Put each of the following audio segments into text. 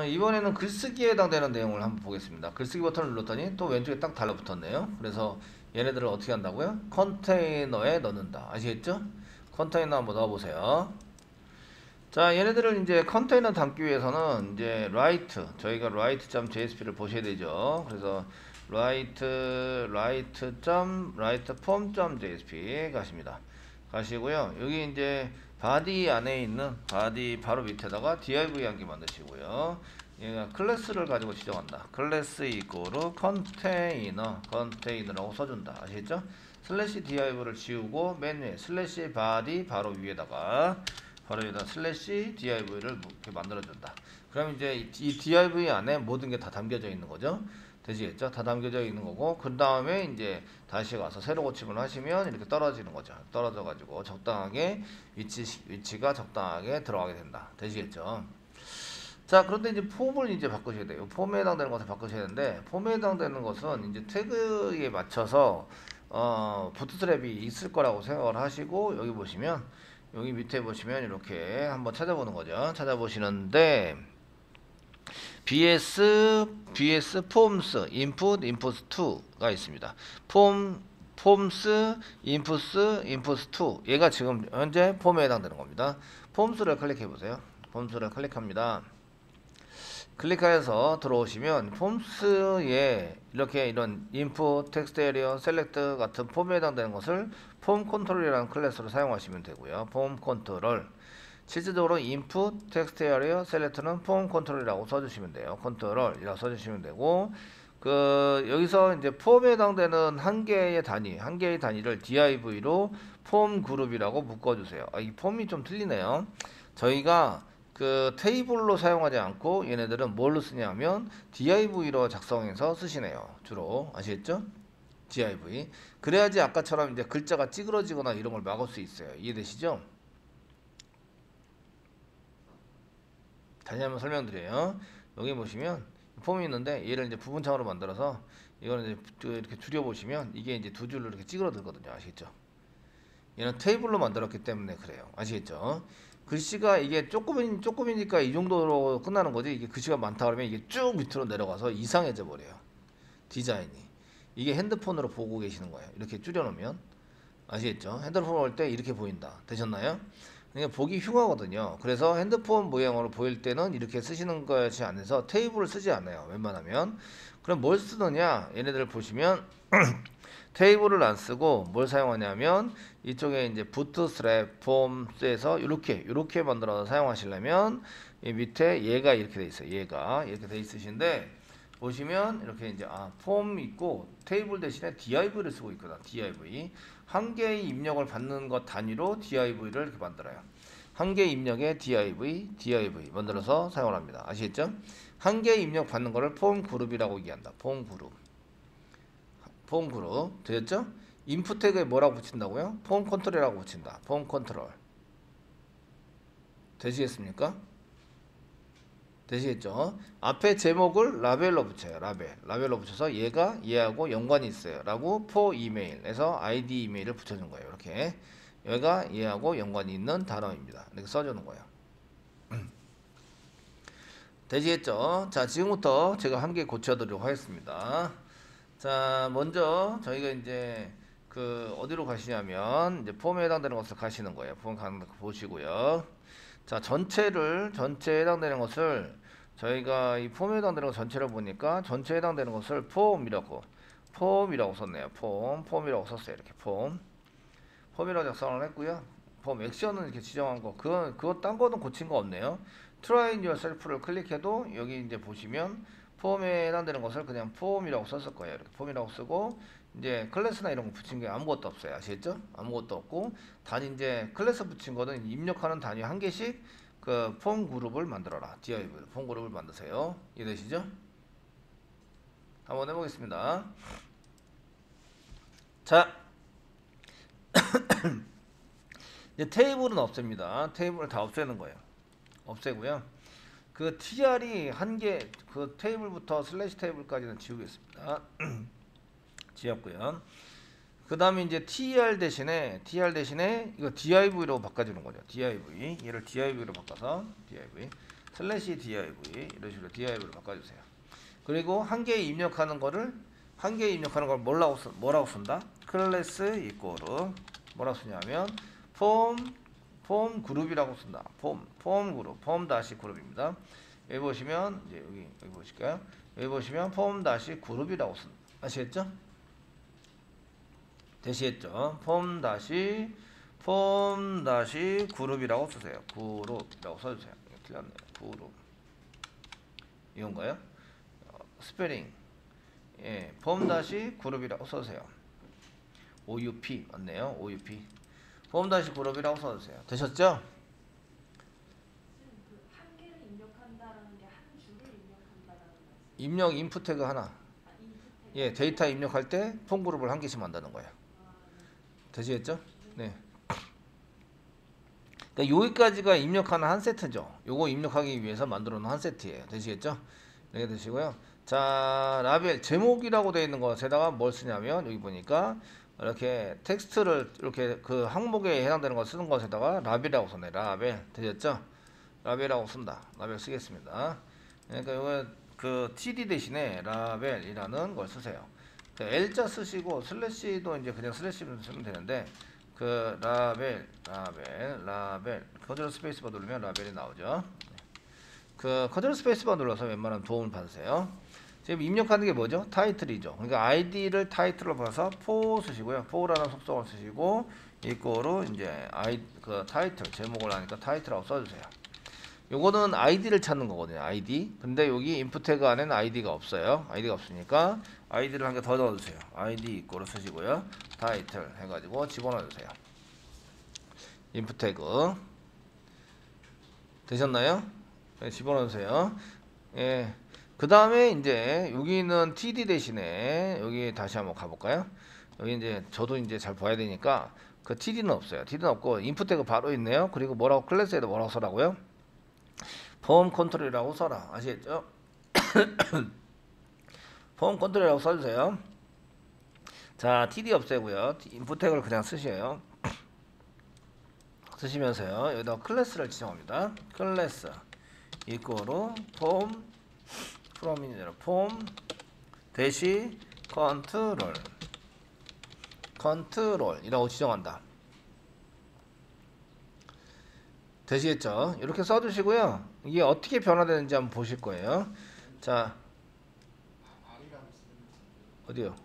이번에는 글쓰기에 해당되는 내용을 한번 보겠습니다. 글쓰기 버튼을 눌렀더니 또 왼쪽에 딱 달라붙었네요. 그래서 얘네들을 어떻게 한다고요? 컨테이너에 넣는다. 아시겠죠? 컨테이너 한번 넣어보세요. 자, 얘네들을 이제 컨테이너 담기 위해서는 이제 write, 저희가 write.jsp를 보셔야 되죠. 그래서 write.form.jsp 가십니다. 가시고요. 여기 이제 body 안에 있는 body 바로 밑에다가 div 한 개 만드시고요. 얘가 클래스를 가지고 지정한다. 클래스 이꼬르 컨테이너라고 써준다. 아시겠죠? 슬래시 div를 지우고 맨 위에 슬래시 body 바로 위에다가 슬래시 div를 이렇게 만들어준다. 그럼 이제 이 div 안에 모든 게 다 담겨져 있는 거죠. 되시겠죠? 다 담겨져 있는 거고, 그 다음에 이제 다시 가서 새로 고침을 하시면 이렇게 떨어지는 거죠. 떨어져 가지고 적당하게 위치가 적당하게 들어가게 된다. 되시겠죠? 자, 그런데 이제 폼을 이제 바꾸셔야 돼요. 폼에 해당되는 것을 바꾸셔야 되는데, 폼에 해당되는 것은 이제 태그에 맞춰서 부트스트랩이 있을 거라고 생각을 하시고, 여기 밑에 보시면 이렇게 한번 찾아보는 거죠. 찾아보시는데 BS 폼스 인풋 인풋 2가 있습니다. 폼스 인풋스 인풋 2 얘가 지금 현재 폼에 해당되는 겁니다. 폼스를 클릭해 보세요. 폼스를 클릭합니다. 클릭해서 들어오시면 폼스에 이렇게 이런 인풋, 텍스트 에리어, 셀렉트 같은 폼에 해당되는 것을 폼 컨트롤이라는 클래스로 사용하시면 되고요. 폼 컨트롤. 실질적으로 인풋, 텍스트 에리어, 셀렉트는 폼 컨트롤이라고 써주시면 돼요. 컨트롤이라고 써주시면 되고, 여기서 이제 폼에 해당되는 한 개의 단위를 div로 폼 그룹이라고 묶어주세요. 이 폼이 좀 틀리네요. 저희가 테이블로 사용하지 않고 얘네들은 뭘로 쓰냐면 div로 작성해서 쓰시네요. 주로 아시겠죠? div. 그래야지 아까처럼 이제 글자가 찌그러지거나 이런 걸 막을 수 있어요. 이해되시죠? 다시 한번 설명드려요. 여기 보시면 폼이 있는데 얘를 이제 부분창으로 만들어서 이거는 이제 이렇게 줄여보시면 이게 이제 두 줄로 이렇게 찌그러들거든요. 아시겠죠? 얘는 테이블로 만들었기 때문에 그래요. 아시겠죠? 글씨가 이게 조금이니까 이 정도로 끝나는 거지. 이게 글씨가 많다 그러면 이게 쭉 밑으로 내려가서 이상해져 버려요. 디자인이. 이게 핸드폰으로 보고 계시는 거예요. 이렇게 줄여놓으면. 아시겠죠? 핸드폰 볼 때 이렇게 보인다. 되셨나요? 그러니까 보기 흉하거든요. 그래서 핸드폰 모양으로 보일 때는 이렇게 쓰시는 것이 아니라서 테이블을 쓰지 않아요. 웬만하면. 그럼 뭘 쓰느냐? 얘네들 보시면 테이블을 안 쓰고 뭘 사용하냐면 이쪽에 이제 부트스트랩 폼스에서 이렇게 만들어서 사용하시려면 이 밑에 얘가 이렇게 돼 있어요. 얘가 이렇게 돼 있으신데 보시면 이렇게 이제 폼 있고 테이블 대신에 div를 쓰고 있거든. div 한 개의 입력을 받는 것 단위로 div를 이렇게 만들어요. 한 개의 입력에 div 만들어서 사용을 합니다. 아시겠죠? 한 개의 입력 받는 거를 폼 그룹이라고 얘기한다. 폼 그룹 되셨죠? 인풋 태그에 뭐라고 붙인다고요? 폼 컨트롤이라고 붙인다. 폼 컨트롤 되시겠습니까? 되시겠죠? 앞에 제목을 라벨로 붙여요. 라벨로 붙여서 얘하고 연관이 있어요 라고 for 이메일에서 id 이메일을 붙여준 거예요. 이렇게 얘가 얘하고 연관이 있는 단어입니다. 이렇게 써주는 거예요. 되시겠죠? 자, 지금부터 제가 한 개 고쳐드리도록 하겠습니다. 자, 먼저 저희가 이제 어디로 가시냐면 이제 폼에 해당되는 것을 가시는 거예요. 폼 가는 거 보시고요. 자, 전체에 해당되는 것을 저희가 이 폼에 해당되는 것 전체를 보니까 전체에 해당되는 것을 폼이라고 썼네요. 폼이라고 썼어요. 이렇게 폼이라고 작성을 했고요. 폼 액션은 이렇게 지정한 거 그거 딴 거는 고친 거 없네요. Try yourself를 클릭해도 여기 이제 보시면 폼에 해당되는 것을 그냥 폼이라고 썼을 거예요. 이렇게 폼이라고 쓰고 이제 클래스나 이런 거 붙인 게 아무것도 없어요. 아시겠죠? 아무것도 없고 단위 이제 클래스 붙인 거는 입력하는 단위 한 개씩 폼 그룹을 만들어라. div 폼 그룹을 만드세요. 이해되시죠? 한번 해보겠습니다. 자, 이제 테이블은 없앱니다. 테이블을 다 없애는 거예요. 없애고요. tr이 한 개, 테이블부터 슬래시 테이블까지는 지우겠습니다. 지웠고요. 그 다음에 이제 tr 대신에 이거 div로 바꿔주는 거죠. div 얘를 div로 바꿔서 div 슬래시 div 이런 식으로 div로 바꿔주세요. 그리고 한 개에 입력하는 거를 뭐라고 쓴다? 클래스 이꼬르 뭐라고 쓰냐면 폼 그룹이라고 쓴다. 폼 그룹, 폼 다시 그룹입니다. 여기 보시면 이제 여기 보실까요? 여기 보시면 폼 다시 그룹이라고 쓴다. 아시겠죠? 되시겠죠? 폼 다시 그룹이라고 쓰세요. 그룹이라고 써주세요. 틀렸네요. 그룹 이건가요? 스페링 예, 폼 다시 그룹이라고 써주세요. OUP 맞네요. OUP 폼 다시 그룹이라고 써주세요. 되셨죠? 한 개를 입력한다라는 게 한 줄을 입력한다라는 말씀. 입력 인풋 태그 하나. 인풋 예, 데이터 입력할 때 폼 그룹을 한 개씩 만드는 거예요. 되시겠죠? 네. 그러니까 여기까지가 입력하는 한 세트죠. 요거 입력하기 위해서 만들어 놓은 한 세트예요. 되시겠죠? 이렇게 되시고요. 자, 라벨 제목이라고 되어 있는 것에다가 뭘 쓰냐면 여기 보니까 이렇게 텍스트를 이렇게 그 항목에 해당되는 거 쓰는 것에다가 라벨이라고 썼네. 라벨 되셨죠? 라벨이라고 쓴다. 라벨 쓰겠습니다. 그러니까 이거 그 td 대신에 라벨이라는 걸 쓰세요. L자 쓰시고 슬래시도 이제 그냥 슬래시로 쓰면 되는데 그 라벨 컨트롤 스페이스바 누르면 라벨이 나오죠. 그 컨트롤 스페이스바 눌러서 웬만하면 도움을 받으세요. 지금 입력하는 게 뭐죠? 타이틀이죠. 그러니까 아이디를 타이틀로 봐서 포 쓰시고요. 포라는 속성을 쓰시고 이거로 이제 그 타이틀 제목을 하니까 타이틀이라고 써주세요. 요거는 아이디를 찾는 거거든요. 아이디. 근데 여기 인풋 태그 안에는 아이디가 없어요. 아이디가 없으니까 아이디를 한 개 더 넣어주세요. 아이디 이거로 쓰시고요. 타이틀 해가지고 집어넣어주세요. 인풋 태그 되셨나요? 네, 집어넣으세요. 예. 그 다음에 이제 여기는 td 대신에 여기 다시 한번 가볼까요? 여기 이제 저도 이제 잘 봐야 되니까 그 td는 없어요. td는 없고 인풋 태그 바로 있네요. 그리고 뭐라고 클래스에도 뭐라고 써라고요? 폼 컨트롤이라고 써라. 아시겠죠? 폼 컨트롤이라고 써주세요. 자, td 없애고요. 인풋 태그를 그냥 쓰셔요. 쓰시면서요. 여기다 클래스를 지정합니다. 클래스 이꼬로 폼 프롬이니라 폼 대시 컨트롤이라고 지정한다. 되시겠죠? 이렇게 써주시고요. 이게 어떻게 변화되는지 한번 보실 거예요. 자, 어디요?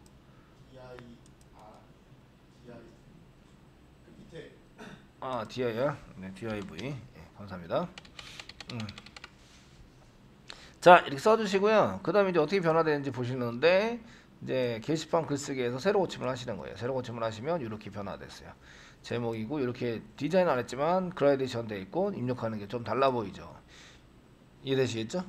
아, DI요? 네, DIV. 네, 감사합니다. 자, 이렇게 써주시고요. 그 다음에 이제 어떻게 변화되는지 보시는데, 이제 게시판 글쓰기에서 새로 고침을 하시는 거예요. 새로 고침을 하시면 이렇게 변화됐어요. 제목이고, 이렇게 디자인 안 했지만 그라데이션 돼 있고, 입력하는 게 좀 달라 보이죠? 이해되시겠죠?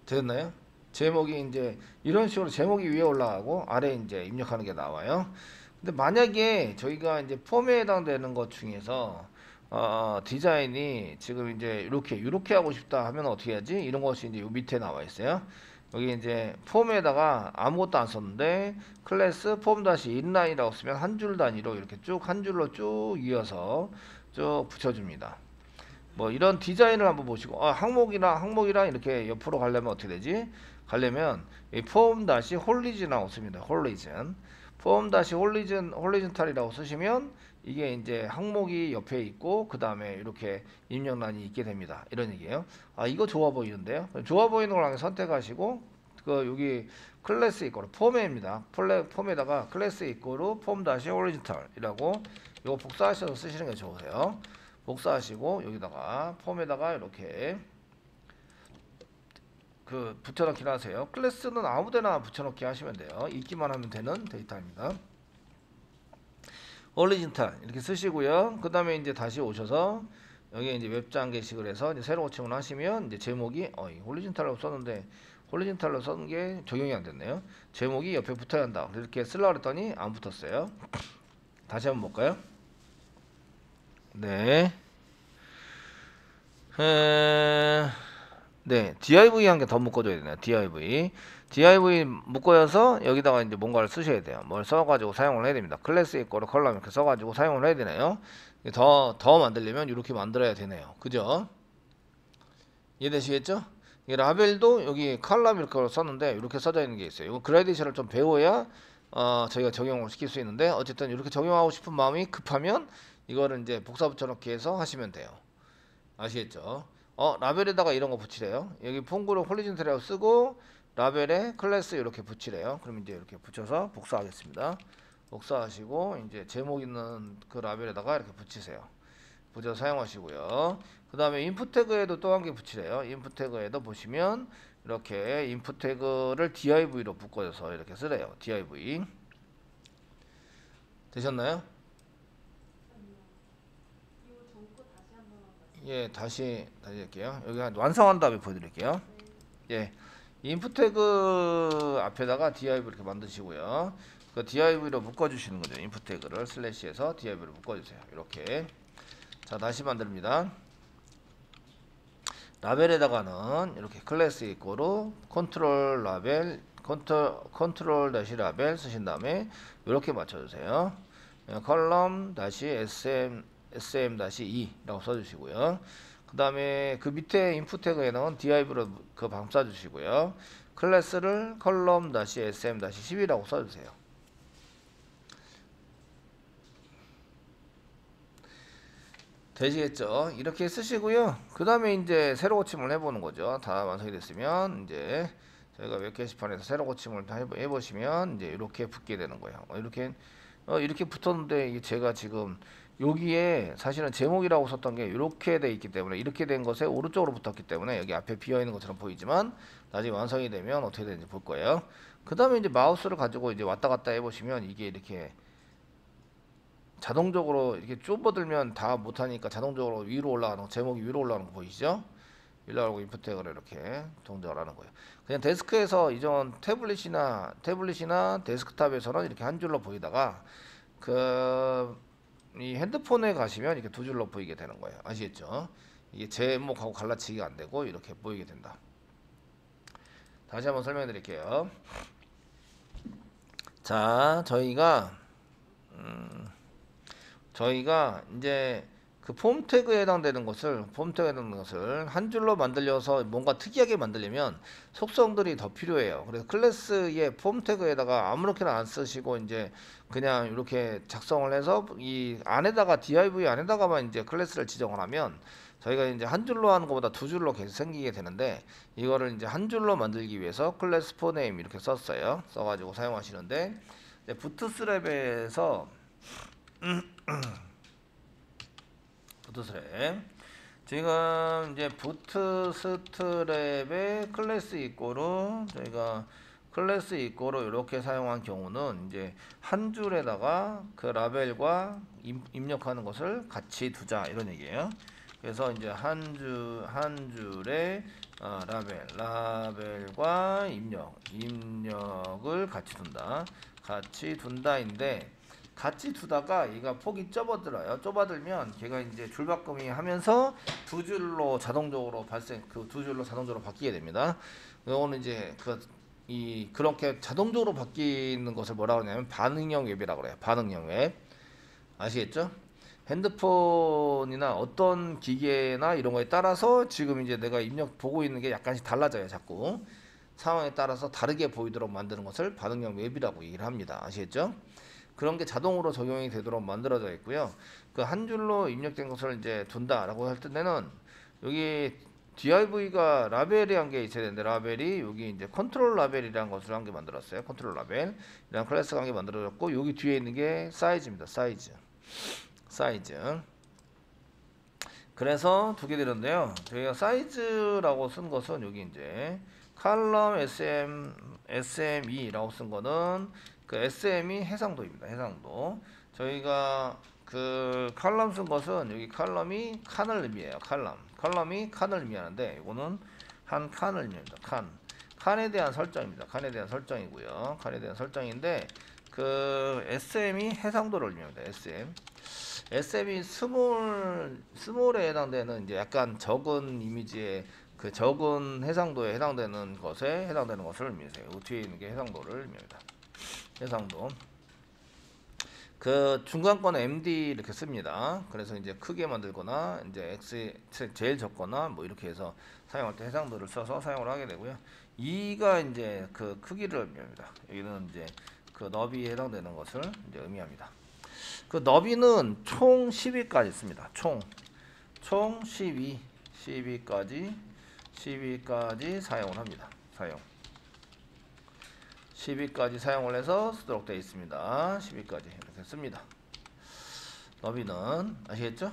됐나요? 제목이 이제 이런 식으로 제목이 위에 올라가고, 아래 이제 입력하는 게 나와요. 근데 만약에 저희가 이제 폼에 해당되는 것 중에서 디자인이 지금 이제 이렇게 하고 싶다 하면 어떻게 하지? 이런 것이 이제 요 밑에 나와 있어요. 여기 이제 폼에다가 아무것도 안 썼는데 클래스 폼 다시 인라인이라고 쓰면 한 줄 단위로 이렇게 쭉 한 줄로 쭉 이어서 쭉 붙여줍니다. 뭐 이런 디자인을 한번 보시고 항목이랑 이렇게 옆으로 가려면 어떻게 되지? 가려면 이 폼 다시 홀리즌이라고 씁니다. 홀리즌 폼 다시 홀리즌탈이라고 쓰시면 이게 이제 항목이 옆에 있고 그 다음에 이렇게 입력란이 있게 됩니다. 이런 얘기예요. 아, 이거 좋아 보이는데요. 좋아 보이는 걸 선택하시고 그 여기 클래스 이꼬르 폼에입니다. 폼에다가 클래스 이꼬르 폼 다시 홀리즌탈이라고 이거 복사하셔서 쓰시는 게 좋으세요. 복사하시고 여기다가 폼에다가 이렇게 그 붙여넣기를 하세요. 클래스는 아무데나 붙여넣기 하시면 돼요. 읽기만 하면 되는 데이터입니다. 홀리즌탈 이렇게 쓰시고요. 그 다음에 이제 다시 오셔서 여기 이제 웹장 게시글 해서 이제 새로 고침을 하시면 이제 제목이 홀리즌탈로 썼는데 홀리즌탈로 쓴 게 적용이 안 됐네요. 제목이 옆에 붙어야 한다. 이렇게 쓰려고 했더니 안 붙었어요. 다시 한번 볼까요? 네. 네, div 한 개 더 묶어줘야 되네요. div 묶어서 여기다가 이제 뭔가를 쓰셔야 돼요. 뭘 써가지고 사용을 해야 됩니다. 클래스 이꼬르 컬럼 이렇게 써가지고 사용을 해야 되네요. 더 만들려면 이렇게 만들어야 되네요. 그죠? 이해되시겠죠? 이 라벨도 여기 칼럼 이렇게 썼는데 이렇게 써져 있는 게 있어요. 이거 그라데이션을 좀 배워야 저희가 적용을 시킬 수 있는데 어쨌든 이렇게 적용하고 싶은 마음이 급하면 이거를 이제 복사 붙여넣기 해서 하시면 돼요. 아시겠죠? 라벨에다가 이런 거 붙이래요. 여기 폰그룹 홀리즌탈이라고 쓰고 라벨에 클래스 이렇게 붙이래요. 그럼 이제 이렇게 붙여서 복사하겠습니다. 복사하시고 이제 제목 있는 그 라벨에다가 이렇게 붙이세요. 붙여서 사용하시고요. 그 다음에 인풋 태그에도 또 한 개 붙이래요. 인풋 태그에도 보시면 이렇게 인풋 태그를 div로 묶어서 이렇게 쓰래요. div. 되셨나요? 아니요. 이거 전거 다시 한번 말씀. 예, 다시 할게요. 여기 완성한 다음에 보여드릴게요. 네. 예, 인풋 태그 앞에다가 div 이렇게 만드시고요. 그 div로 묶어주시는 거죠. 인풋 태그를 슬래시해서 div로 묶어주세요. 이렇게. 자, 다시 만듭니다. 라벨에다가는 이렇게 클래스 이꼬로 컨트롤 라벨 컨트롤 다시 라벨 쓰신 다음에 이렇게 맞춰주세요. 컬럼 다시 sm 다시 2라고 써주시고요. 그 다음에 그 밑에 인풋 태그에는 div로 그 감싸주시고요. 클래스를 컬럼 다시 sm 다시 10이라고 써주세요. 되시겠죠? 이렇게 쓰시고요. 그 다음에 이제 새로 고침을 해보는 거죠. 다 완성이 됐으면 이제 저희가 웹 게시판에서 새로 고침을 다 해보시면 이제 이렇게 붙게 되는 거예요. 이렇게 붙었는데 이게 제가 지금 여기에 사실은 제목이라고 썼던 게 이렇게 돼 있기 때문에 이렇게 된 것에 오른쪽으로 붙었기 때문에 여기 앞에 비어 있는 것처럼 보이지만 나중에 완성이 되면 어떻게 되는지 볼 거예요. 그 다음에 이제 마우스를 가지고 이제 왔다 갔다 해보시면 이게 이렇게 자동적으로 이렇게 좁아들면 다 못하니까 자동적으로 위로 올라가는 거, 제목이 위로 올라가는 거 보이시죠? 위로 올라가고 인풋 태그를 이렇게 동작을 하는 거예요. 그냥 데스크에서 이전 태블릿이나 데스크탑에서는 이렇게 한 줄로 보이다가 이 핸드폰에 가시면 이렇게 두 줄로 보이게 되는 거예요. 아시겠죠? 이게 제목하고 갈라치기가 안 되고 이렇게 보이게 된다. 다시 한번 설명해 드릴게요. 자, 저희가 이제 그 폼 태그에 해당되는 것을 한 줄로 만들려서 뭔가 특이하게 만들려면 속성들이 더 필요해요. 그래서 클래스의 폼 태그에다가 아무렇게나 안 쓰시고 이제 그냥 이렇게 작성을 해서 이 안에다가 div 안에다가만 이제 클래스를 지정을 하면 저희가 이제 한 줄로 하는 것보다 두 줄로 계속 생기게 되는데 이거를 이제 한 줄로 만들기 위해서 클래스 포네임 이렇게 썼어요. 써가지고 사용하시는데 부트스트랩에서 부트스트랩 지금 이제 부트스트랩의 클래스 이꼬로 저희가 클래스 이꼬로 이렇게 사용한 경우는 이제 한 줄에다가 그 라벨과 입력하는 것을 같이 두자 이런 얘기예요. 그래서 이제 한 줄에 라벨과 입력을 같이 둔다인데 같이 두다가 얘가 폭이 좁아들면 걔가 이제 줄바꿈이 하면서 두 줄로 자동적으로 바뀌게 됩니다. 이거는 이제 그렇게 자동적으로 바뀌는 것을 뭐라고 하냐면 반응형 웹이라고 그래요. 반응형 웹. 아시겠죠? 핸드폰이나 어떤 기계나 이런 거에 따라서 지금 이제 내가 보고 있는 게 약간씩 달라져요. 자꾸 상황에 따라서 다르게 보이도록 만드는 것을 반응형 웹이라고 얘기를 합니다. 아시겠죠? 그런 게 자동으로 적용이 되도록 만들어져 있고요. 그 한 줄로 입력된 것을 이제 둔다라고 할 때는 여기 div가 라벨이란 게 있어야 되는데 라벨이 여기 이제 컨트롤 라벨이라는 것을 한 개 만들었어요. 컨트롤 라벨 이런 클래스가 한 개 만들어졌고 여기 뒤에 있는 게 사이즈입니다. 사이즈. 그래서 두 개 되는데요. 저희가 사이즈라고 쓴 것은 여기 이제 칼럼 SME라고 쓴 거는 그 SM이 해상도입니다. 해상도. 저희가 그 칼럼 쓴 것은 여기 칼럼이 칸을 의미해요. 칼럼이 칸을 의미하는데 이거는 한 칸을 의미합니다. 칸에 대한 설정입니다. 칸에 대한 설정이고요. 칸에 대한 설정인데 그 SM이 해상도를 의미합니다. SM이 스몰에 해당되는 이제 약간 적은 이미지의 그 적은 해상도에 해당되는 것을 의미해요. 뒤에 있는 게 해상도를 의미합니다. 해상도. 그 중간 거는 MD 이렇게 씁니다. 그래서 이제 크게 만들거나 이제 X 제일 적거나 뭐 이렇게 해서 사용할 때 해상도를 써서 사용을 하게 되고요. 2가 이제 그 크기를 의미합니다. 여기는 이제 그 너비에 해당되는 것을 이제 의미합니다. 그 너비는 총 12까지 씁니다. 총 12까지 사용을 합니다. 12까지 사용을 해서 쓰도록 되어 있습니다. 12까지 이렇게 씁니다. 너비는 아시겠죠?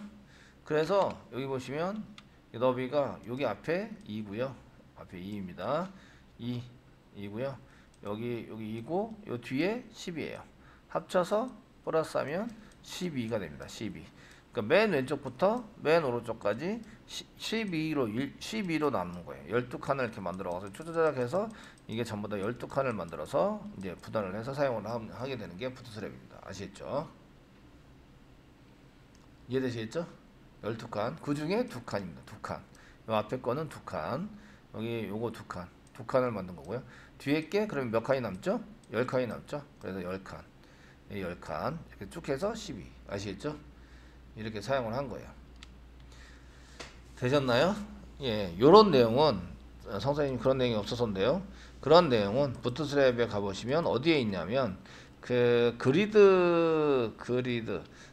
그래서 여기 보시면 이 너비가 여기 앞에 2고요. 앞에 2입니다. 2고요. 여기 2고 요 뒤에 10이에요. 합쳐서 플러스하면 12가 됩니다. 12. 그러니까 맨 왼쪽부터 맨 오른쪽까지 12로 남는 거예요. 12칸을 이렇게 만들어 가서 쪼쪼쪼 해서 이게 전부 다 12칸을 만들어서 이제 분할을 해서 사용을 하게 되는 게 부트스랩입니다. 아시겠죠? 이해되시겠죠? 12칸. 그 중에 2칸입니다. 2칸. 요 앞에 거는 2칸. 여기 요거 2칸. 2칸을 만든 거고요. 뒤에 게 그러면 몇 칸이 남죠? 10칸이 남죠? 그래서 10칸. 10칸. 이렇게 쭉 해서 12. 아시겠죠? 이렇게 사용을 한 거예요. 되셨나요? 예, 요런 내용은 선생님 그런 내용이 없어서인데요. 그런 내용은 부트스트랩에 가보시면 어디에 있냐면 그 그리드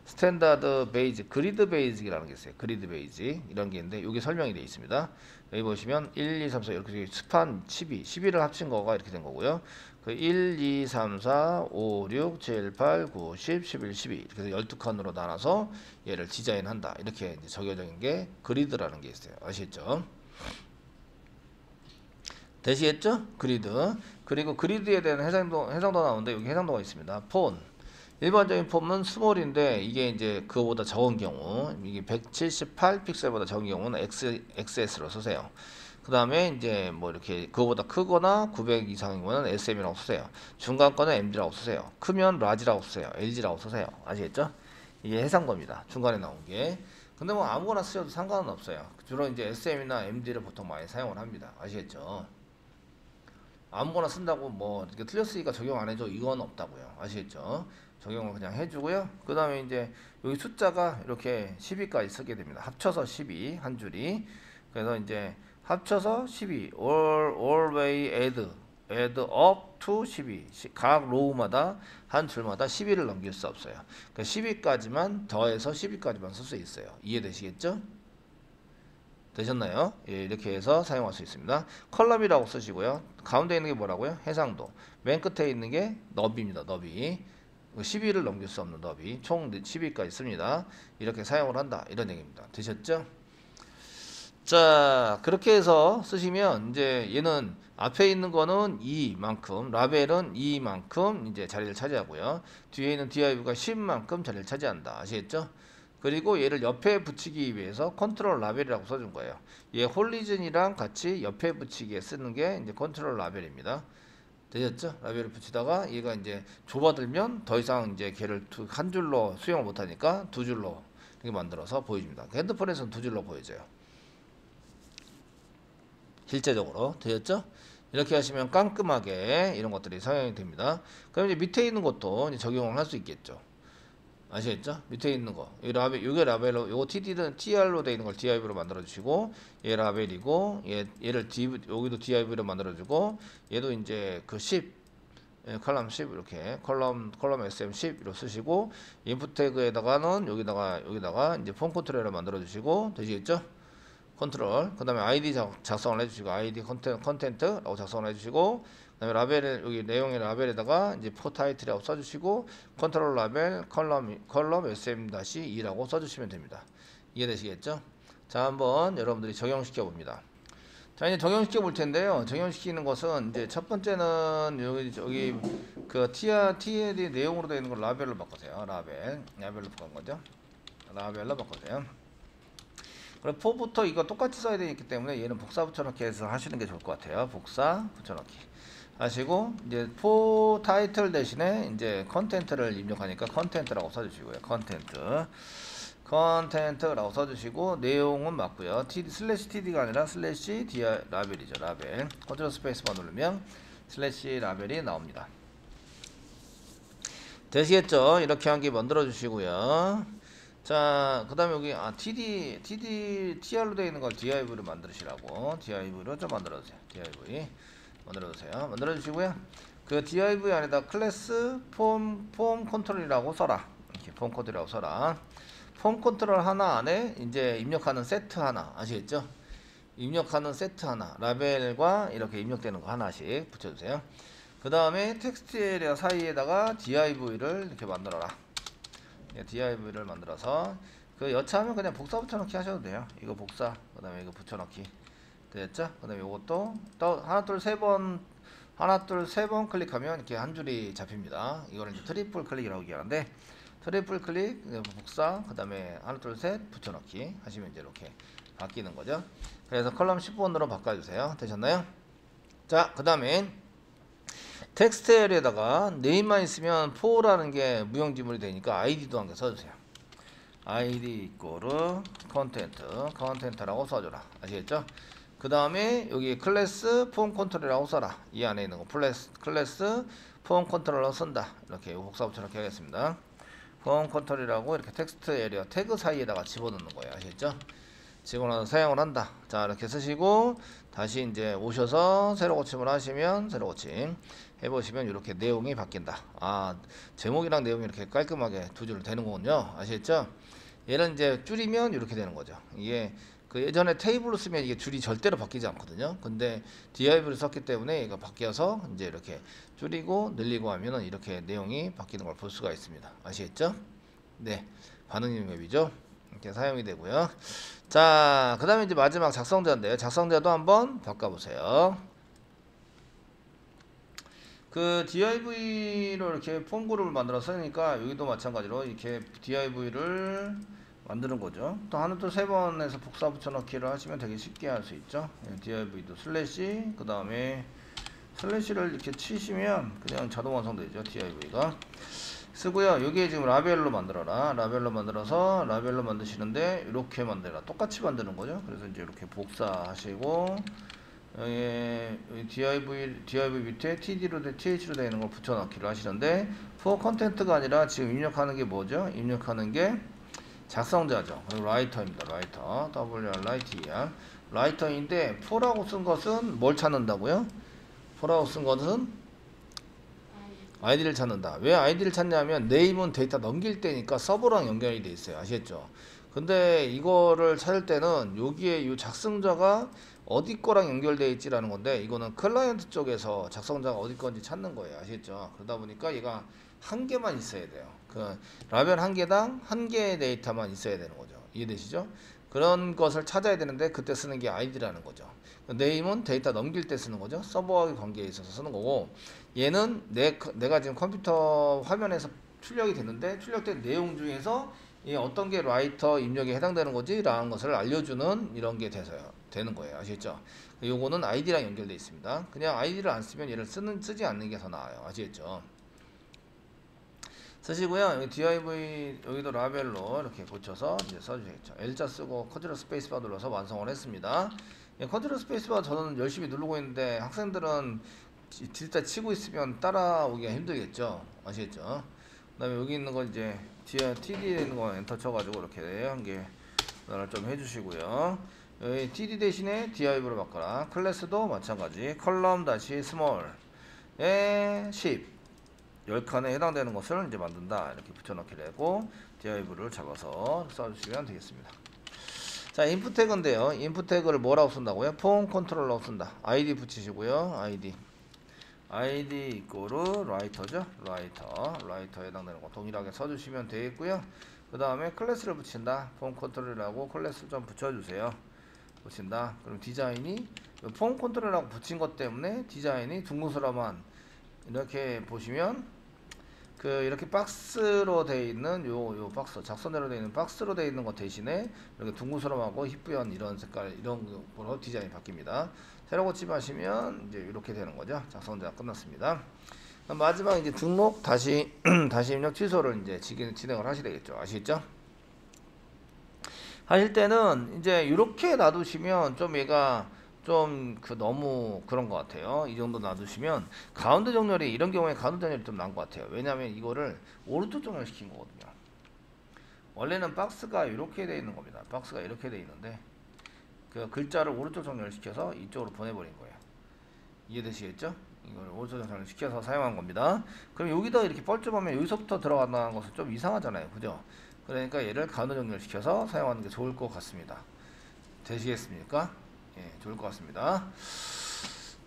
스탠다드 베이직 그리드 베이직이라는 게 있어요. 그리드 베이직 이런 게 있는데 여기 설명이 되어 있습니다. 여기 보시면 1, 2, 3, 4 이렇게 스판 12를 합친 거가 이렇게 된 거고요. 그 1, 2, 3, 4, 5, 6, 7, 8, 9, 10, 11, 12 이렇게 해서 12칸으로 나눠서 얘를 디자인한다. 이렇게 이제 적용적인 게 그리드라는 게 있어요. 아시겠죠? 되시겠죠? 그리드. 그리고 그리드에 대한 해상도 나오는데 여기 해상도가 있습니다. 폰. 일반적인 폼은 스몰인데 이게 이제 그거보다 적은 경우 이게 178 픽셀보다 적은 경우는 XS로 쓰세요. 그 다음에 이제 뭐 이렇게 그거보다 크거나 900 이상인 거는 SM이라고 쓰세요. 중간 거는 MD라고 쓰세요. 크면 라지라고 쓰세요. LG라고 쓰세요. 아시겠죠? 이게 해상도입니다. 중간에 나온 게. 근데 뭐 아무거나 쓰셔도 상관은 없어요. 주로 이제 SM이나 MD를 보통 많이 사용을 합니다. 아시겠죠? 아무거나 쓴다고 뭐 이렇게 틀렸으니까 적용 안 해줘 이건 없다고요. 아시겠죠? 적용을 그냥 해주고요. 그 다음에 이제 여기 숫자가 이렇게 12까지 쓰게 됩니다. 합쳐서 12 한 줄이. 그래서 이제 합쳐서 12 always add up to 12 각 로우마다 한 줄마다 12를 넘길 수 없어요. 그러니까 12까지만 더해서 12까지만 쓸 수 있어요. 이해되시겠죠? 되셨나요? 예, 이렇게 해서 사용할 수 있습니다. 컬럼이라고 쓰시고요. 가운데 있는 게 뭐라고요? 해상도. 맨 끝에 있는 게 너비입니다. 너비. 12를 넘길 수 없는 너비. 총 12까지 씁니다. 이렇게 사용을 한다. 이런 얘기입니다. 되셨죠? 자, 그렇게 해서 쓰시면 이제 얘는 앞에 있는 거는 2만큼, 라벨은 2만큼 이제 자리를 차지하고요. 뒤에 있는 div가 10만큼 자리를 차지한다. 아시겠죠? 그리고 얘를 옆에 붙이기 위해서 컨트롤 라벨이라고 써준 거예요. 얘 홀리즌이랑 같이 옆에 붙이기에 쓰는 게 이제 컨트롤 라벨입니다. 되셨죠? 라벨을 붙이다가 얘가 이제 좁아들면 더 이상 이제 걔를 한 줄로 수용을 못하니까 두 줄로 이렇게 만들어서 보여줍니다. 핸드폰에서는 두 줄로 보여져요. 실제적으로 되셨죠? 이렇게 하시면 깔끔하게 이런 것들이 사용이 됩니다. 그럼 이제 밑에 있는 것도 이제 적용을 할 수 있겠죠. 아시겠죠? 밑에 있는 거. 이 라벨, 요게 라벨로, 요거 TD는 TR로 되어 있는 걸 DIV로 만들어주시고, 얘 라벨이고, 얘를 여기도 DIV로 만들어주고, 얘도 이제 그 10, 컬럼 10 이렇게, 컬럼 SM 10으로 쓰시고, 인풋 태그에다가는 여기다가 이제 폰 컨트롤을 만들어주시고, 되시겠죠? 컨트롤. 그 다음에 ID 작성을 해주시고, ID 컨텐트라고 작성을 해주시고, 그 다음에 라벨을, 여기 내용의 라벨에다가 이제 포 타이틀이라고 써주시고, 컨트롤 라벨 컬럼 SM-2라고 써주시면 됩니다. 이해되시겠죠? 자, 한번 여러분들이 적용시켜 봅니다. 자, 이제 적용시켜 볼 텐데요. 적용시키는 것은 이제 첫 번째는 여기 그 TLD 내용으로 되어 있는 걸 라벨로 바꾸세요. 라벨로 바꾼 거죠. 라벨로 바꾸세요. 그럼 포부터 이거 똑같이 써야 되기 때문에 얘는 복사 붙여넣기 해서 하시는 게 좋을 것 같아요. 복사 붙여넣기 하시고 이제 포 타이틀 대신에 이제 컨텐트를 입력하니까 컨텐트라고 써주시고요. 컨텐트라고 써주시고 내용은 맞고요. /td가 아니라 라벨이죠. 라벨. 컨트롤 스페이스만 누르면 /라벨이 나옵니다. 되시겠죠? 이렇게 한 개 만들어 주시고요. 자, 그 다음에 여기 TR로 되어 있는 걸 DIV로 만드시라고. DIV로 좀 만들어 주세요. DIV 만들어 주세요. 만들어 주시고요. 그 DIV 안에다 클래스 폼 컨트롤이라고 써라. 이렇게 폼 컨트롤이라고 써라. 폼 컨트롤 하나 안에 이제 입력하는 세트 하나, 아시겠죠? 입력하는 세트 하나, 라벨과 이렇게 입력되는 거 하나씩 붙여주세요. 그 다음에 텍스트 에리어 사이에다가 DIV를 이렇게 만들어라. DIV를 만들어서 그 여차하면 그냥 복사 붙여넣기 하셔도 돼요. 이거 복사, 그 다음에 이거 붙여넣기 됐죠? 그 다음에 이것도 또 하나 둘 세 번 클릭하면 이렇게 한 줄이 잡힙니다. 이거는 이제 트리플 클릭이라고 얘기하는데, 트리플 클릭 복사, 그 다음에 하나 둘 셋 붙여넣기 하시면 이제 이렇게 바뀌는 거죠. 그래서 컬럼 10번으로 바꿔주세요. 되셨나요? 자, 그 다음에 텍스트 에리어에다가 네임만 있으면 for라는 게 무용지물이 되니까 id도 한 개 써주세요. id 이꼬르 컨텐트라고 써줘라. 아시겠죠? 그 다음에 여기 클래스 폼 컨트롤이라고 써라. 이 안에 있는 거 클래스 폼 컨트롤러 쓴다. 이렇게 복사 붙여넣기 하겠습니다. 폼 컨트롤이라고 이렇게 텍스트 에리어 태그 사이에다가 집어넣는 거예요. 아시겠죠? 집어넣어서 사용을 한다. 자, 이렇게 쓰시고 다시 이제 오셔서 새로 고침을 하시면 새로 고침 해보시면 이렇게 내용이 바뀐다. 아, 제목이랑 내용이 이렇게 깔끔하게 두 줄로 되는 거군요. 아시겠죠? 얘는 이제 줄이면 이렇게 되는 거죠. 이게 그 예전에 테이블로 쓰면 이게 줄이 절대로 바뀌지 않거든요. 근데 DIV를 썼기 때문에 얘가 바뀌어서 이제 이렇게 줄이고 늘리고 하면은 이렇게 내용이 바뀌는 걸 볼 수가 있습니다. 아시겠죠? 네, 반응형 맵이죠. 이렇게 사용이 되고요. 자, 그 다음에 이제 마지막 작성자인데요. 작성자도 한번 바꿔보세요. 그 DIV로 이렇게 폼 그룹을 만들어 쓰니까 여기도 마찬가지로 이렇게 DIV를 만드는 거죠. 또 하나 또 세 번에서 복사 붙여넣기를 하시면 되게 쉽게 할 수 있죠. DIV도 슬래시, 그 다음에 슬래시를 이렇게 치시면 그냥 자동 완성되죠. DIV가 쓰고요. 여기에 지금 라벨로 만들어라. 라벨로 만들어서 라벨로 만드시는데 이렇게 만들어라. 똑같이 만드는 거죠. 그래서 이제 이렇게 복사하시고 여기 DIV 밑에 TH로 되어 있는 걸 붙여넣기를 하시는데 for content가 아니라 지금 입력하는 게 뭐죠? 입력하는 게 작성자죠. 그리고 라이터입니다. 라이터 WRITER 라이터인데 for라고 쓴 것은 뭘 찾는다고요? for라고 쓴 것은 아이디를 찾는다. 왜 아이디를 찾냐면 네임은 데이터 넘길 때니까 서버랑 연결이 돼 있어요. 아시겠죠? 근데 이거를 찾을 때는 여기에 이 작성자가 어디 거랑 연결되어 있지라는 건데, 이거는 클라이언트 쪽에서 작성자가 어디 건지 찾는 거예요. 아시겠죠? 그러다 보니까 얘가 한 개만 있어야 돼요. 그 라벨 한 개당 한 개의 데이터만 있어야 되는 거죠. 이해되시죠? 그런 것을 찾아야 되는데 그때 쓰는 게 아이디라는 거죠. 네임은 데이터 넘길 때 쓰는 거죠. 서버의 관계에 있어서 쓰는 거고, 얘는 내가 지금 컴퓨터 화면에서 출력이 됐는데 출력된 내용 중에서 이 어떤 게 라이터 입력에 해당되는 거지 라는 것을 알려주는 이런 게 되는 거예요. 아시겠죠? 요거는 아이디랑 연결되어 있습니다. 그냥 아이디를 안 쓰면 얘를 쓰지 않는 게 더 나아요. 아시겠죠? 쓰시고요. 여기 DIV 여기도 라벨로 이렇게 고쳐서 이제 써주시겠죠. L자 쓰고 컨트롤 스페이스바 눌러서 완성을 했습니다. 컨트롤 스페이스바 저는 열심히 누르고 있는데 학생들은 딜다 치고 있으면 따라오기가 힘들겠죠. 아시겠죠? 그 다음에 여기 있는 거 이제 TD에 있는 거 엔터 쳐가지고 이렇게 한 개 전환을 좀 해주시고요. 여기 TD 대신에 DIV로 바꿔라. 클래스도 마찬가지. 컬럼 다시 스몰에 10칸에 해당되는 것을 이제 만든다. 이렇게 붙여넣기를 하고 DIV를 잡아서 써주시면 되겠습니다. 자, 인풋 태그인데요. 인풋 태그를 뭐라고 쓴다고요? 폼 컨트롤러라고 쓴다. ID 붙이시고요. ID 이꼬르 라이터죠. 라이터에 해당되는 거 동일하게 써주시면 되겠고요. 그 다음에 클래스를 붙인다. 폼 컨트롤이라고 클래스를 좀 붙여주세요. 붙인다. 그럼 디자인이 폼 컨트롤이라고 붙인 것 때문에 디자인이 둥근스러만 이렇게 보시면 이렇게 박스로 되어 있는 요 박스 작선대로 되어 있는 박스로 되어 있는 것 대신에 이렇게 둥근스러움하고 희뿌연 이런 색깔 이런 거로 디자인이 바뀝니다. 새로 고침하시면 이제 이렇게 되는 거죠. 작성자가 끝났습니다. 마지막 이제 등록 다시 입력 취소를 이제 진행을 하셔야 되겠죠. 아시겠죠? 하실 때는 이제 이렇게 놔두시면 좀 얘가 좀 너무 그런 것 같아요. 이 정도 놔두시면 가운데 정렬이 이런 경우에 가운데 정렬이 좀 나은 것 같아요. 왜냐하면 이거를 오른쪽 정렬 시킨 거거든요. 원래는 박스가 이렇게 돼 있는 겁니다. 박스가 이렇게 돼 있는데 그 글자를 오른쪽 정렬 시켜서 이쪽으로 보내버린 거예요. 이해되시겠죠? 이걸 오른쪽 정렬 시켜서 사용한 겁니다. 그럼 여기다 이렇게 뻘쭘하면 여기서부터 들어간다는 것은 좀 이상하잖아요. 그죠? 그러니까 얘를 가운데 정렬 시켜서 사용하는 게 좋을 것 같습니다. 되시겠습니까? 예, 좋을 것 같습니다.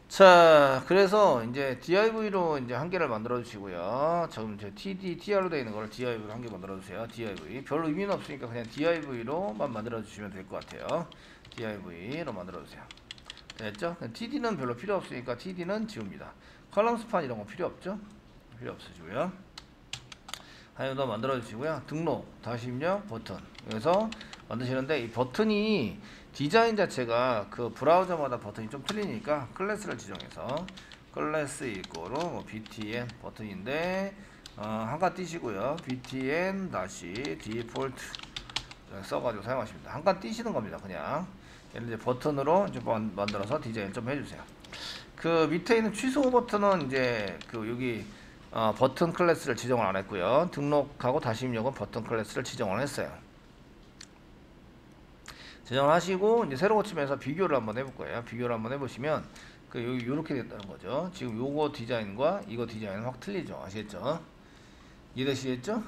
자, 그래서 이제 DIV로 이제 한 개를 만들어 주시고요. 지금 이제 TD, TR로 되어 있는 걸 DIV로 한 개 만들어 주세요. DIV. 별로 의미는 없으니까 그냥 DIV로만 만들어 주시면 될 것 같아요. DIV로 만들어 주세요. 됐죠? TD는 별로 필요 없으니까 TD는 지웁니다. 컬럼 스판 이런 거 필요 없죠? 필요 없으시고요. 하나 더 만들어 주시고요. 등록, 다시 입력, 버튼. 그래서 만드시는데 이 버튼이 디자인 자체가 그 브라우저마다 버튼이 좀 틀리니까 클래스를 지정해서 클래스 이꼬로 뭐 btn 버튼인데 한칸 띄시고요. btn 다시 디폴트 써가지고 사용하십니다. 한칸 띄시는 겁니다. 그냥 얘를 이제 버튼으로 이제 만들어서 디자인 좀 해주세요. 그 밑에 있는 취소 버튼은 이제 그 여기 버튼 클래스를 지정을 안 했고요. 등록하고 다시 입력은 버튼 클래스를 지정을 했어요. 지정을 하시고 이제 새로 고치면서 비교를 한번 해볼 거예요. 비교를 한번 해보시면 그 여기 요렇게 됐다는 거죠. 지금 요거 디자인과 이거 디자인은 확 틀리죠. 아시겠죠? 이해되시겠죠?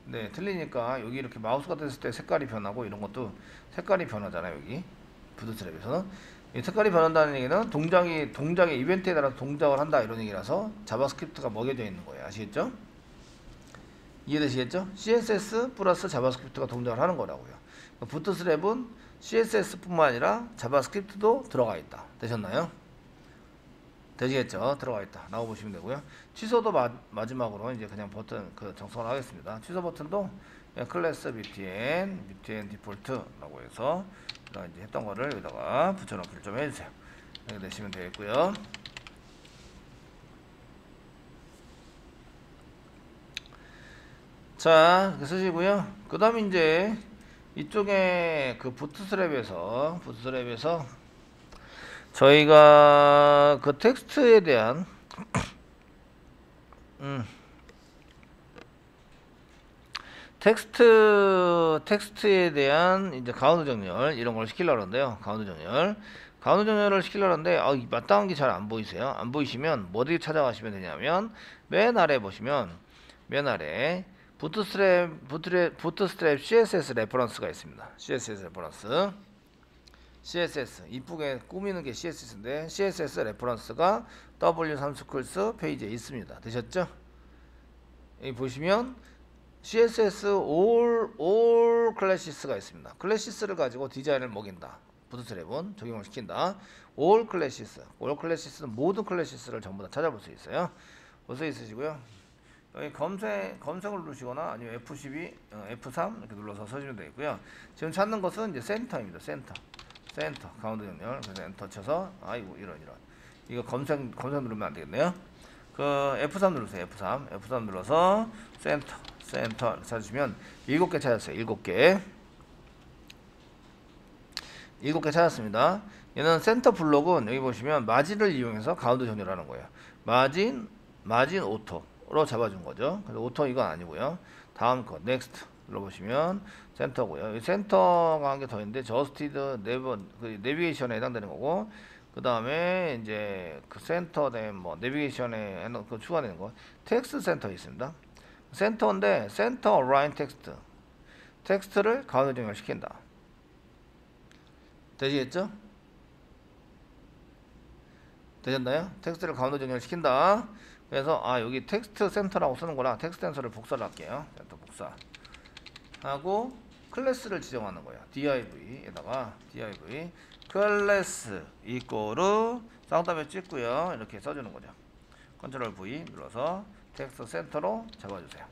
네, 틀리니까 여기 이렇게 마우스가 됐을 때 색깔이 변하고 이런 것도 색깔이 변하잖아요. 여기 부트스트랩에서는 이 색깔이 변한다는 얘기는 동작의 이벤트에 따라서 동작을 한다 이런 얘기라서 자바스크립트가 먹여져 있는 거예요. 아시겠죠? 이해되시겠죠? CSS 플러스 자바스크립트가 동작을 하는 거라고요. 부트스트랩은 CSS뿐만 아니라 자바스크립트도 들어가 있다. 되셨나요? 되시겠죠? 들어가 있다. 나와 보시면 되고요. 취소도 마지막으로 이제 그냥 버튼 정성을 하겠습니다. 취소 버튼도 그냥 클래스 btn 디폴트라고 해서 이제 했던 거를 여기다가 붙여넣기를 좀 해주세요. 이렇게 내시면 되겠고요. 자, 이렇게 쓰시고요. 그 다음에 이제 이쪽에 그 부트스트랩에서 저희가 그 텍스트에 대한 텍스트에 대한 이제 가운데 정렬 이런 걸 시키려고 하는데요. 가운데 정렬을 시키려고 하는데 마땅한 게 잘 안 보이세요? 안 보이시면 뭐 어디 찾아가시면 되냐면 맨 아래 보시면 맨 아래 부트스트랩 CSS 레퍼런스가 있습니다. CSS 레퍼런스. CSS 이쁘게 꾸미는 게 CSS인데 CSS 레퍼런스가 W3스쿨스 페이지에 있습니다. 되셨죠? 여기 보시면 CSS all classes가 있습니다. 클래시스를 가지고 디자인을 먹인다. 부트스트랩은 적용을 시킨다. all classes는 모든 클래시스를 전부 다 찾아볼 수 있어요. 볼 수 있으시고요. 여기 검색을 누르시거나 아니면 F12, F3 이렇게 눌러서 써주면 되겠고요. 지금 찾는 것은 이제 센터입니다. 센터 가운데 정렬. 그래서 엔터 쳐서 아이고 이런 이거 검색 누르면 안 되겠네요. 그 F3 누르세요. F3 눌러서 센터 찾으시면 7개 찾았어요. 7개 찾았습니다. 얘는 센터 블록은 여기 보시면 마진을 이용해서 가운데 정렬하는 거예요. 마진 오토로 잡아준 거죠. 그래서 오토 이건 아니고요. 다음 거 넥스트 눌러보시면 센터고요. 이 센터가 한 개 더 있는데 저스티드 내비게이션에 해당되는 거고, 그 다음에 이제 그 센터된 뭐 내비게이션에 그 추가되는 거 텍스트 센터 있습니다. 센터인데 센터 어라인 텍스트를 가운데 정렬 시킨다. 되시겠죠? 되셨나요? 텍스트를 가운데 정렬 시킨다. 그래서 여기 텍스트 센터라고 쓰는구나. 텍스트 센터를 복사를 할게요. 센터 복사 하고 클래스를 지정하는 거예요. div에다가 div 클래스 이꼬르 쌍따옴에 찍고요. 이렇게 써주는 거죠. 컨트롤 V 눌러서 텍스트 센터로 잡아주세요.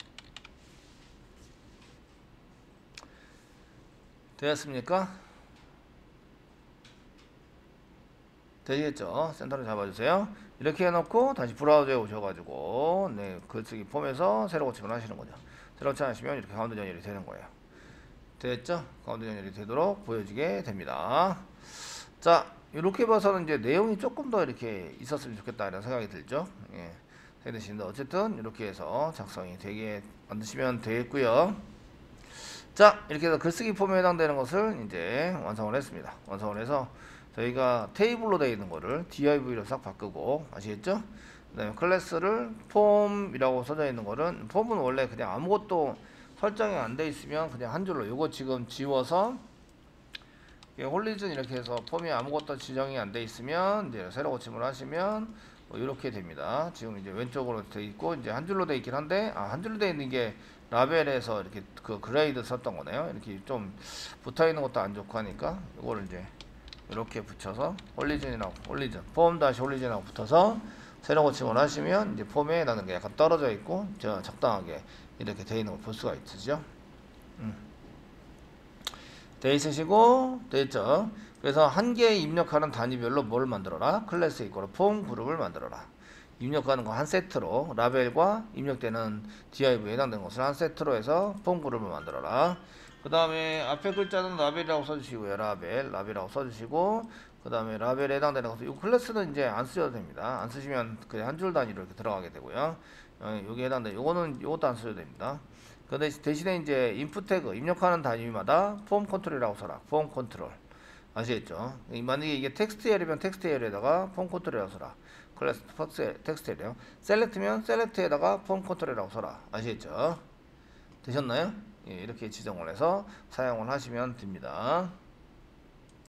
되었습니까? 되겠죠? 센터를 잡아주세요. 이렇게 해놓고 다시 브라우저에 오셔가지고 글쓰기 폼에서 새로 고침을 하시는 거죠. 새로 고침하시면 이렇게 가운데 정렬이 되는 거예요. 됐죠? 가운데 정렬이 되도록 보여지게 됩니다. 자, 이렇게 봐서는 이제 내용이 조금 더 이렇게 있었으면 좋겠다 이런 생각이 들죠. 예. 되시는데 어쨌든 이렇게 해서 작성이 되게 만드시면 되겠고요. 자, 이렇게 해서 글쓰기 폼에 해당되는 것을 이제 완성을 했습니다. 완성을 해서 저희가 테이블로 되어 있는 거를 div로 싹 바꾸고, 아시겠죠? 그 다음에 클래스를 폼이라고 써져 있는 거는, 폼은 원래 그냥 아무것도 설정이 안 돼 있으면 그냥 한 줄로, 요거 지금 지워서 홀리즌 이렇게 해서 폼이 아무것도 지정이 안 돼 있으면 이제 새로 고침을 하시면 뭐 이렇게 됩니다. 지금 이제 왼쪽으로 돼 있고 이제 한 줄로 돼 있긴 한데, 한 줄로 돼 있는 게 라벨에서 이렇게 그 그레이드 썼던 거네요. 이렇게 좀 붙어 있는 것도 안 좋고 하니까 이거를 이제 이렇게 붙여서 홀리즌이라고, 홀리즌 폼 다시 홀리즌하고 붙어서 새로 고침을 하시면 이제 폼에 나는 게 약간 떨어져 있고 저 적당하게 이렇게 돼 있는 걸 볼 수가 있으죠. 돼 있으시고, 돼 있죠. 그래서 한 개의 입력하는 단위별로 뭘 만들어라? 클래스 이퀄 폼 그룹을 만들어라. 입력하는 거 한 세트로, 라벨과 입력되는 div에 해당되는 것을 한 세트로 해서 폼 그룹을 만들어라. 그 다음에 앞에 글자는 라벨이라고 써주시고요. 라벨이라고 써주시고, 그 다음에 라벨에 해당되는 것을, 이 클래스는 이제 안 쓰셔도 됩니다. 안 쓰시면 그냥 한 줄 단위로 이렇게 들어가게 되고요. 여기 해당되는 요것도 안 쓰셔도 됩니다. 근데 대신에 이제 인풋 태그 입력하는 단위마다 폼 컨트롤이라고 써라. 폼 컨트롤. 아시겠죠? 만약에 이게 텍스트 에리면 텍스트 에리에다가 폼 컨트롤이라고 써라. 클래스 텍스트 에리요. 셀렉트면 셀렉트에다가 폼 컨트롤이라고 써라. 아시겠죠? 되셨나요? 예, 이렇게 지정을 해서 사용을 하시면 됩니다.